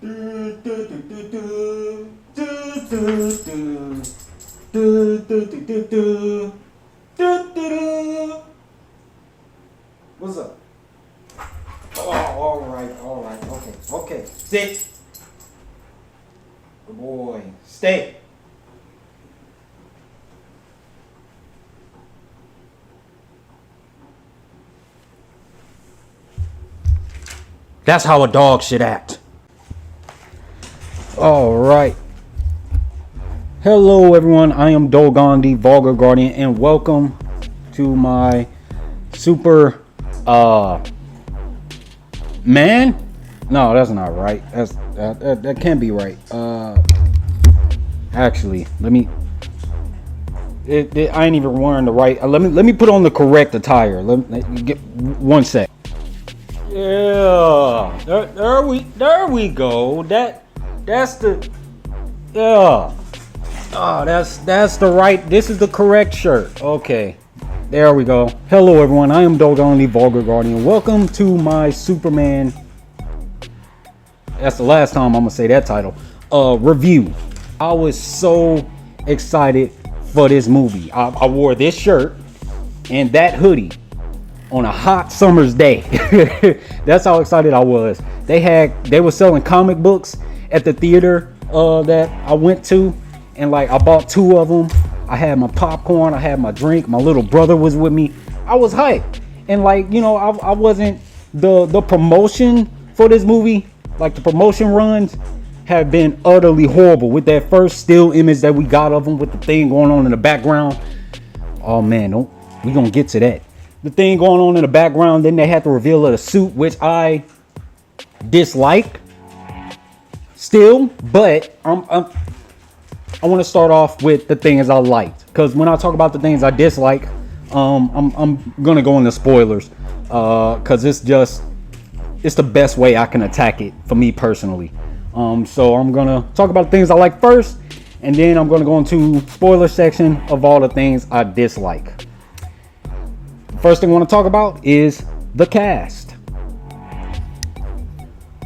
What's up? Oh, all right. Okay. Sit. Good boy. Stay. That's how a dog should act. All right. Hello, everyone. I am Dogon, the Vulgar Guardian, and welcome to my super man. No, that's not right. That can't be right. Actually, let me. I ain't even wearing the right. Let me put on the correct attire. Let me get 1 sec. Yeah, there we go. That's the yeah. Oh, that's the right. This is the correct shirt. Okay, there we go. Hello, everyone. I am Dogon, the Vulgar Guardian. Welcome to my Superman. That's the last time I'm gonna say that title. Review. I was so excited for this movie. I wore this shirt and that hoodie on a hot summer's day. That's how excited I was. They were selling comic books at the theater that I went to, and like I bought 2 of them. I had my popcorn, I had my drink, my little brother was with me. I was hyped. And like, you know, I wasn't the promotion for this movie, like the promotion runs have been utterly horrible with that first still image that we got of them with the thing going on in the background. Oh man, we gonna get to that. The thing going on in the background, then they had to reveal the suit, which I dislike still, but I want to start off with the things I liked, because when I talk about the things I dislike, I'm gonna go into spoilers, because it's the best way I can attack it for me personally. So I'm gonna talk about the things I like first, and then I'm gonna go into spoiler section of all the things I dislike. First thing I want to talk about is the cast.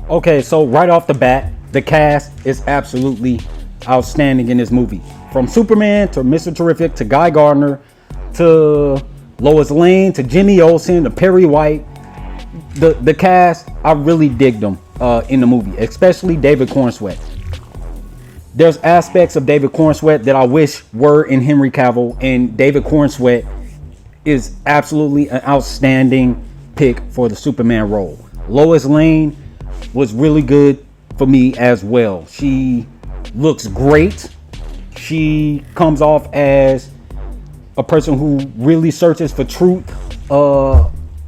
Okay, so right off the bat, the cast is absolutely outstanding in this movie. From Superman to Mr. Terrific to Guy Gardner to Lois Lane to Jimmy Olsen to Perry White. The cast, I really dig them in the movie, especially David Cornsweet. There's aspects of David Cornsweet that I wish were in Henry Cavill, and David Cornsweet is absolutely an outstanding pick for the Superman role. Lois Lane was really good for me as well. She looks great. She comes off as a person who really searches for truth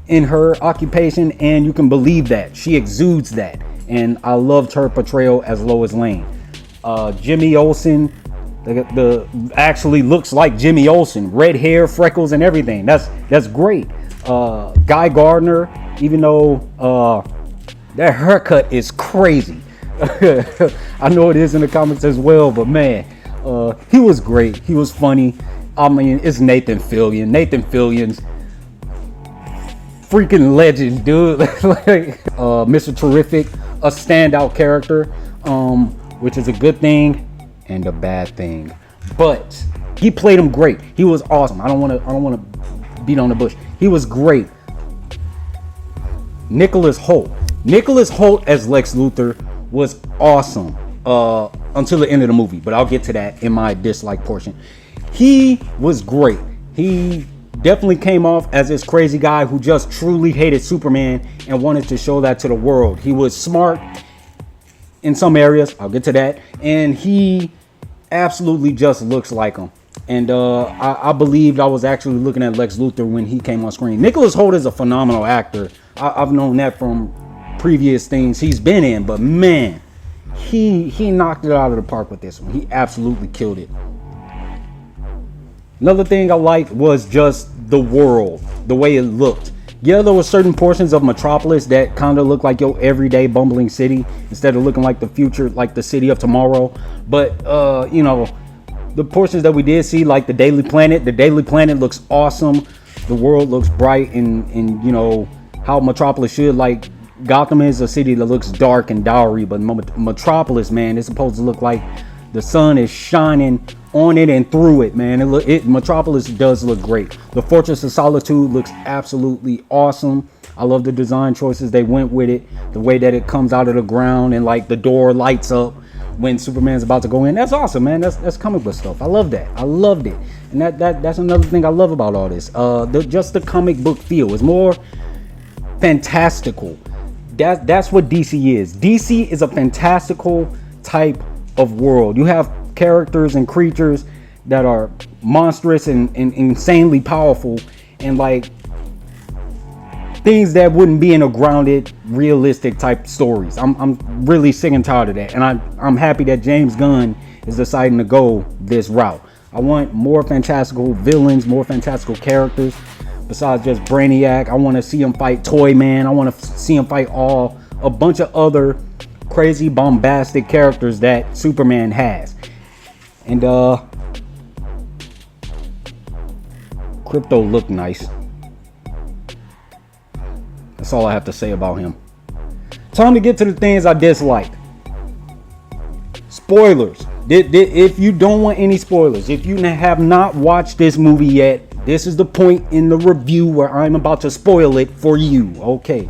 in her occupation, and you can believe that. She exudes that, and I loved her portrayal as Lois Lane. Jimmy Olsen, the actually looks like Jimmy Olsen, red hair, freckles, and everything. That's great. Guy Gardner, even though that haircut is crazy. I know it is in the comics as well, but man, he was great. He was funny. I mean, it's Nathan Fillion. Nathan Fillion's freaking legend, dude. Like, Mr. Terrific, a standout character, which is a good thing and a bad thing. But he played him great. He was awesome. I don't want to beat on the bush. He was great. Nicholas Hoult as Lex Luthor was awesome until the end of the movie, but I'll get to that in my dislike portion. He was great. He definitely came off as this crazy guy who just truly hated Superman and wanted to show that to the world. He was smart in some areas, I'll get to that, and he absolutely just looks like him. And I believed I was actually looking at Lex Luthor when he came on screen. Nicholas Hoult is a phenomenal actor. I've known that from previous things he's been in, but man, he knocked it out of the park with this one. He absolutely killed it. Another thing I liked was just the world, the way it looked. Yeah, there were certain portions of Metropolis that kind of looked like your everyday bumbling city instead of looking like the future, like the city of tomorrow. But you know, the portions that we did see, like the Daily Planet looks awesome. The world looks bright, and you know how Metropolis should, like Gotham is a city that looks dark and dour, but Metropolis, man, it's supposed to look like the sun is shining on it and through it, man. Metropolis does look great. The Fortress of Solitude looks absolutely awesome. I love the design choices they went with it. The way that it comes out of the ground and like the door lights up when Superman's about to go in. That's awesome, man. That's comic book stuff. I love that. I loved it. And that's another thing I love about all this. Just the comic book feel is more fantastical. That's what DC is. DC is a fantastical type of world. You have characters and creatures that are monstrous and insanely powerful, and like things that wouldn't be in a grounded, realistic type stories. I'm really sick and tired of that, and I'm happy that James Gunn is deciding to go this route. I want more fantastical villains, more fantastical characters besides just Brainiac. I want to see him fight Toyman. I want to see him fight a bunch of other crazy bombastic characters that Superman has. And Crypto looked nice. That's all I have to say about him. Time to get to the things I disliked. Spoilers. If you don't want any spoilers, if you have not watched this movie yet, this is the point in the review where I'm about to spoil it for you. Okay.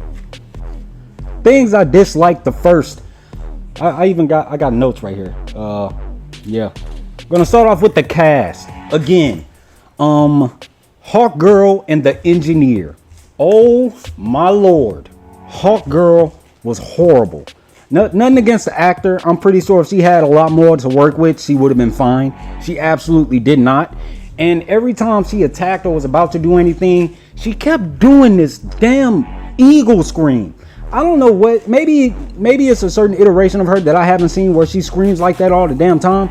Things I disliked the first. I got notes right here. Yeah. I'm gonna start off with the cast. Again. Hawkgirl and the Engineer. Oh my lord. Hawkgirl was horrible. Nothing against the actor. I'm pretty sure if she had a lot more to work with, she would have been fine. She absolutely did not. And every time she attacked or was about to do anything, she kept doing this damn eagle scream. I don't know what, maybe it's a certain iteration of her that I haven't seen where she screams like that all the damn time.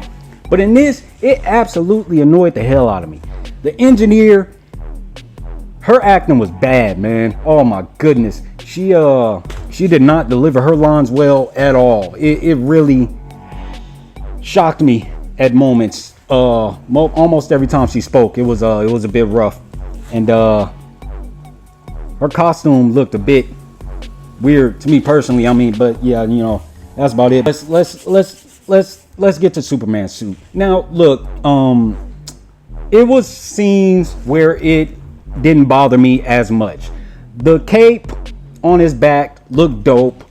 But in this, it absolutely annoyed the hell out of me. The Engineer, her acting was bad, man. Oh my goodness. She did not deliver her lines well at all. It really shocked me at moments. Almost every time she spoke, it was a bit rough. And her costume looked a bit weird to me personally. I mean, but yeah, you know, that's about it. Let's get to Superman's suit. Now, look, it was scenes where it didn't bother me as much. The cape on his back looked dope.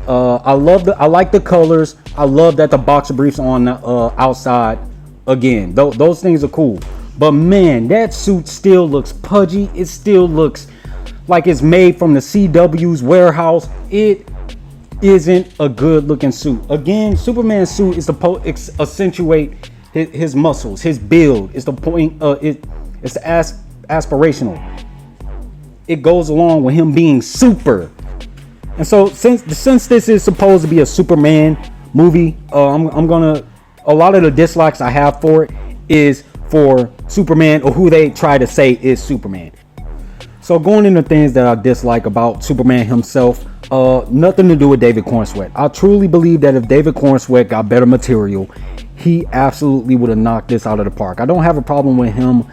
I like the colors. I love that the boxer briefs on the outside. Again, those things are cool. But man, that suit still looks pudgy. It still looks like it's made from the CW's warehouse. It isn't a good looking suit. Again, Superman's suit is to accentuate his muscles, his build. It's the point. It's aspirational. It goes along with him being super. And so since this is supposed to be a Superman movie, a lot of the dislikes I have for it is for Superman, or who they try to say is Superman. So going into things that I dislike about Superman himself, nothing to do with David Cornsweet. I truly believe that if David Cornsweet got better material, he absolutely would have knocked this out of the park. I don't have a problem with him.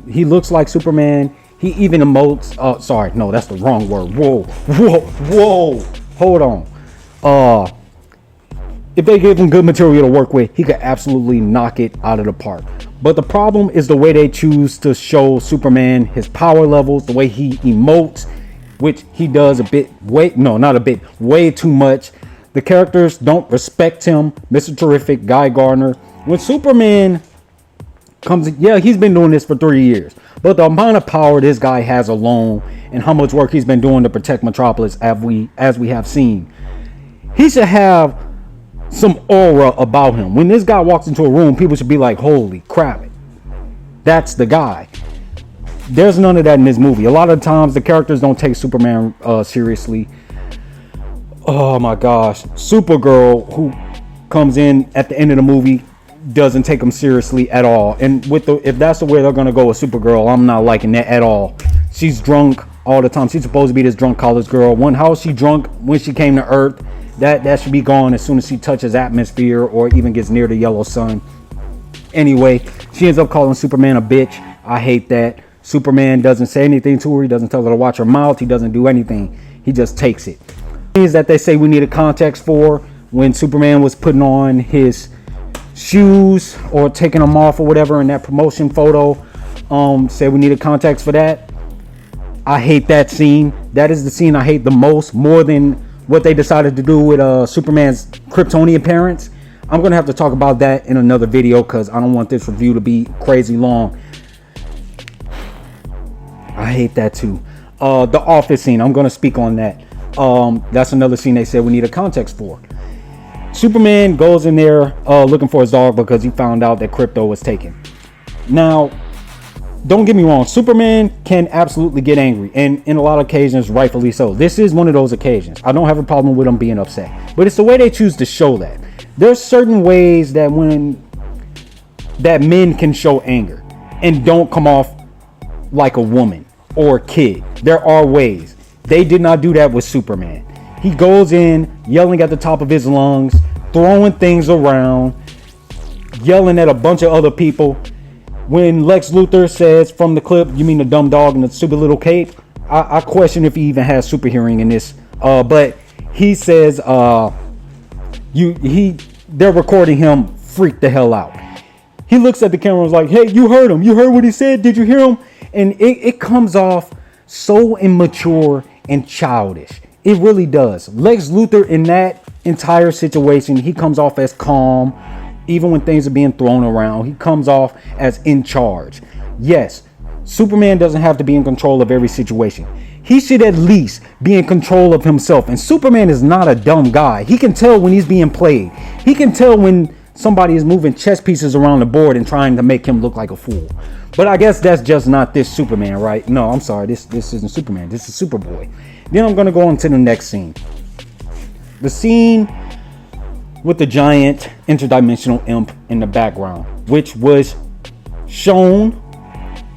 He looks like Superman. He even emotes. Sorry, no, that's the wrong word. Whoa. Hold on. If they gave him good material to work with, he could absolutely knock it out of the park. But the problem is the way they choose to show Superman, his power levels, the way he emotes, which he does way too much. The characters don't respect him. Mr. Terrific, Guy Gardner. When Superman comes, yeah, he's been doing this for 3 years. But the amount of power this guy has alone, and how much work he's been doing to protect Metropolis, as we have seen, he should have some aura about him. When this guy walks into a room, people should be like, holy crap, that's the guy. There's none of that in this movie. A lot of times the characters don't take Superman seriously. Oh my gosh. Supergirl, who comes in at the end of the movie, doesn't take him seriously at all. And if that's the way they're gonna go with Supergirl, I'm not liking that at all. She's drunk all the time. She's supposed to be this drunk college girl. How is she drunk when she came to Earth? That should be gone as soon as she touches atmosphere or even gets near the yellow sun. Anyway, she ends up calling Superman a bitch. I hate that. Superman doesn't say anything to her. He doesn't tell her to watch her mouth. He doesn't do anything. He just takes it. Things that they say we needed context for when Superman was putting on his shoes or taking them off or whatever in that promotion photo. Said we needed context for that. I hate that scene. That is the scene I hate the most, more than what they decided to do with Superman's Kryptonian parents. I'm going to have to talk about that in another video because I don't want this review to be crazy long. I hate that too. The office scene, I'm going to speak on that. That's another scene they said we need a context for. Superman goes in there looking for his dog because he found out that Krypto was taken. Now, don't get me wrong, Superman can absolutely get angry, and in a lot of occasions, rightfully so. This is one of those occasions. I don't have a problem with him being upset, but it's the way they choose to show that. There's certain ways that men can show anger and don't come off like a woman or a kid. There are ways. They did not do that with Superman. He goes in yelling at the top of his lungs, throwing things around, yelling at a bunch of other people. When Lex Luthor says from the clip, "You mean the dumb dog in the stupid little cape?" I question if he even has super hearing in this. But he says they're recording him freak the hell out. He looks at the camera and is like, "Hey, you heard him. You heard what he said. Did you hear him?" And it comes off so immature and childish. It really does. Lex Luthor in that entire situation, he comes off as calm. Even when things are being thrown around, he comes off as in charge. Yes, Superman doesn't have to be in control of every situation. He should at least be in control of himself. And Superman is not a dumb guy. He can tell when he's being played. He can tell when somebody is moving chess pieces around the board and trying to make him look like a fool. But I guess that's just not this Superman, right? No, I'm sorry. This isn't Superman. This is Superboy. Then I'm going to go on to the next scene. The scene with the giant interdimensional imp in the background, which was shown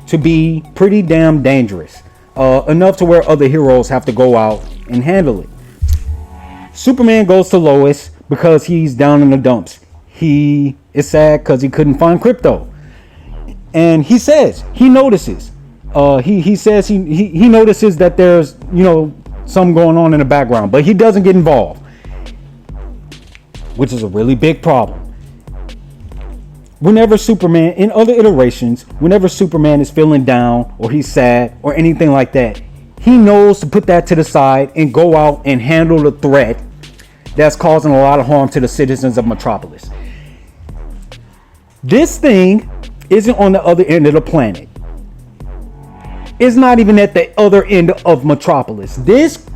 to be pretty damn dangerous, enough to where other heroes have to go out and handle it. Superman goes to Lois because he's down in the dumps. He is sad because he couldn't find Krypto, and he says he notices. He says he notices that there's something going on in the background, but he doesn't get involved, which is a really big problem. Whenever Superman, in other iterations, whenever Superman is feeling down or he's sad or anything like that, he knows to put that to the side and go out and handle the threat that's causing a lot of harm to the citizens of Metropolis. This thing isn't on the other end of the planet. It's not even at the other end of Metropolis. This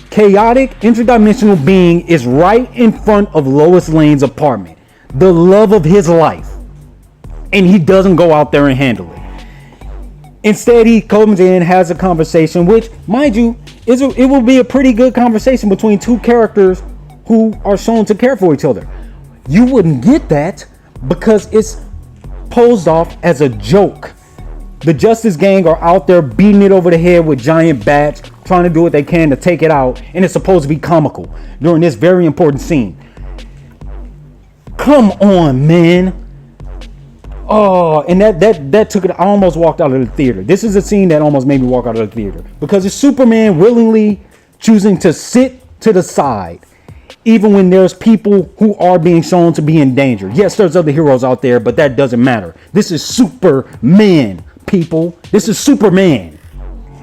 chaotic interdimensional being is right in front of Lois Lane's apartment, the love of his life, and he doesn't go out there and handle it. Instead, he comes in, has a conversation, which, mind you, it will be a pretty good conversation between two characters who are shown to care for each other. You wouldn't get that because it's posed off as a joke. The Justice Gang are out there beating it over the head with giant bats, trying to do what they can to take it out, and it's supposed to be comical during this very important scene. Come on, man. Oh, and that took it. I almost walked out of the theater. This is a scene that almost made me walk out of the theater because it's Superman willingly choosing to sit to the side, even when there's people who are being shown to be in danger. Yes, there's other heroes out there, but that doesn't matter. This is Superman, people. This is Superman.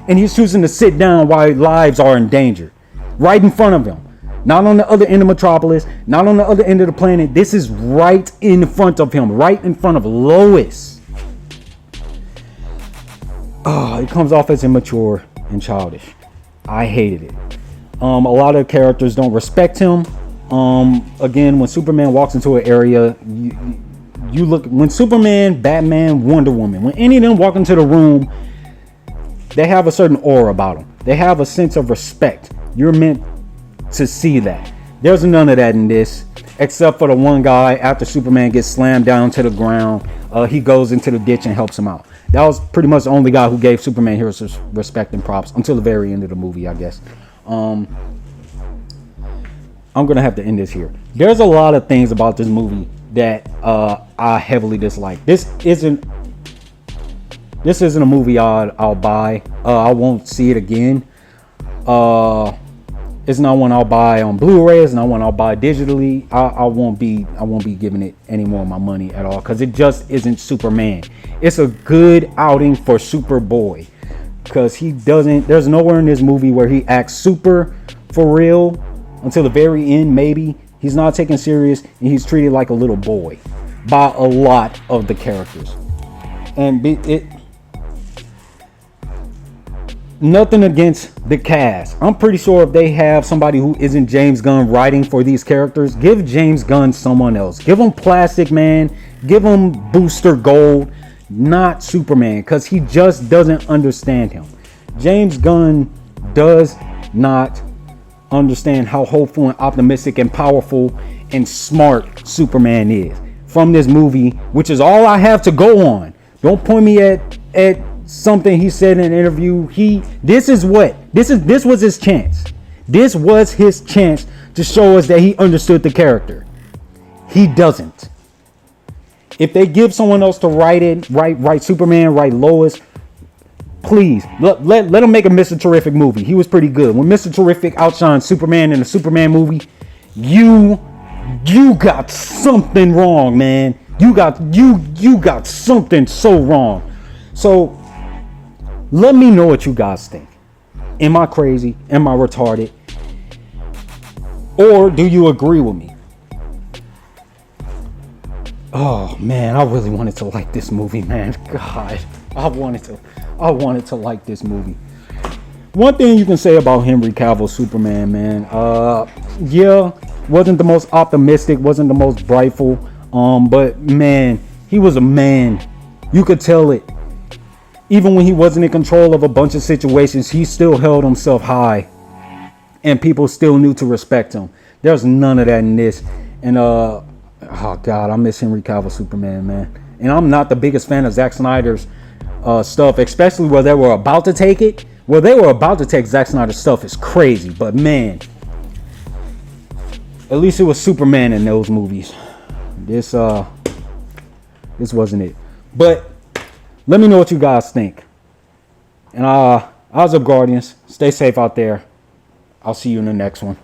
And he's choosing to sit down while lives are in danger. Right in front of him. Not on the other end of Metropolis. Not on the other end of the planet. This is right in front of him. Right in front of Lois. Oh, it comes off as immature and childish. I hated it. A lot of characters don't respect him. Again, when Superman walks into an area, you look, when Superman, Batman, Wonder Woman, when any of them walk into the room, they have a certain aura about them. They have a sense of respect. You're meant to see that. There's none of that in this, except for the one guy after Superman gets slammed down to the ground. He goes into the ditch and helps him out. That was pretty much the only guy who gave Superman his respect and props until the very end of the movie, I guess. I'm gonna have to end this here. There's a lot of things about this movie that I heavily dislike. This isn't a movie I'll buy. I won't see it again. It's not one I'll buy on Blu-ray. It's not one I'll buy digitally. I won't be giving it any more of my money at all, because it just isn't Superman. It's a good outing for Superboy, because there's nowhere in this movie where he acts super for real until the very end. Maybe he's not taken serious, and he's treated like a little boy by a lot of the characters. And nothing against the cast. I'm pretty sure if they have somebody who isn't James Gunn writing for these characters, give James Gunn someone else. Give him Plastic Man. Give him Booster Gold. Not Superman, because he just doesn't understand him. James Gunn does not understand how hopeful and optimistic and powerful and smart Superman is. From this movie, which is all I have to go on. Don't point me at something he said in an interview. This was his chance. This was his chance to show us that he understood the character. He doesn't. If they give someone else to write Superman, write Lois, please let him make a Mr. Terrific movie. He was pretty good. When Mr. Terrific outshined Superman in a Superman movie, you got something wrong, man. You got something so wrong. So let me know what you guys think. Am I crazy? Am I retarded? Or do you agree with me? Oh man, I really wanted to like this movie, man. God, I wanted to like this movie. One thing you can say about Henry Cavill Superman, man. Yeah, wasn't the most optimistic, wasn't the most brightful. But man, he was a man. You could tell it. Even when he wasn't in control of a bunch of situations, he still held himself high, and people still knew to respect him. There's none of that in this. And oh God, I miss Henry Cavill Superman, man. And I'm not the biggest fan of Zack Snyder's stuff, especially where they were about to take it. Where they were about to take Zack Snyder's stuff is crazy. But man, at least it was Superman in those movies. This wasn't it. But let me know what you guys think. And I was up, Guardians. Stay safe out there. I'll see you in the next one.